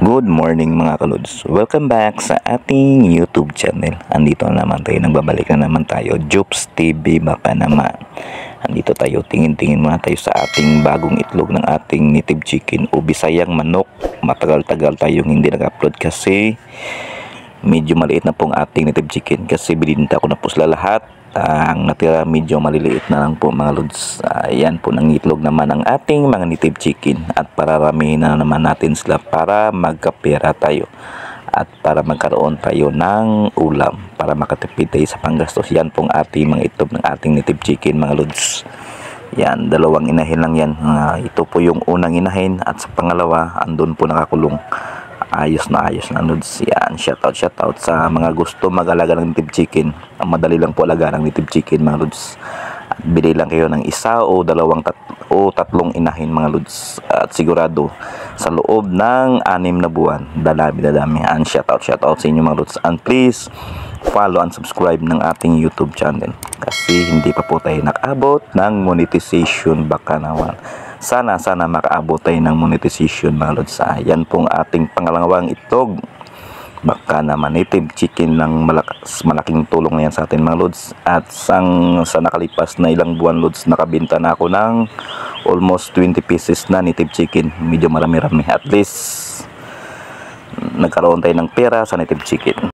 Good morning mga kalods. Welcome back sa ating YouTube channel. Andito na naman tayo, nagbabalik na naman tayo. Jupes TV baka naman. Andito tayo, tingin-tingin muna tayo sa ating bagong itlog ng ating native chicken o bisayang manok. Matagal-tagal tayong hindi nag-upload kasi medyo maliit na pong ating native chicken kasi bininta ko na po sila lahat. Ang natira medyo maliliit na lang po mga lods. Ayan po ng itlog naman ang ating mga native chicken at pararamihin na naman natin sila para magkapera tayo at para magkaroon tayo ng ulam para makatipid tayo sa panggastos. Yan pong ating mga itlog ng ating native chicken mga lods. Yan, dalawang inahin lang yan. Ito po yung unang inahin at sa pangalawa andun po nakakulong. Ayos na lods. Yan, shoutout sa mga gusto mag-alaga ng native chicken. Ang madali lang po alaga ng native chicken mga lods. At bili lang kayo ng isa o tatlong inahin mga lods. At sigurado sa loob ng 6 na buwan, dadami. And shoutout sa inyo mga lods. And please follow and subscribe ng ating YouTube channel kasi hindi pa po tayo nakaabot ng monetization baka naman. Sana makaabot tayo ng monetization mga lods. Yan pong ating pangalawang itlog. Baka naman native chicken ng malaking tulong na yan sa atin mga lods. At sa nakalipas na ilang buwan lods, nakabenta na ako ng almost 20 pieces na native chicken. Medyo marami-rami. At least nagkaroon tayo ng pera sa native chicken.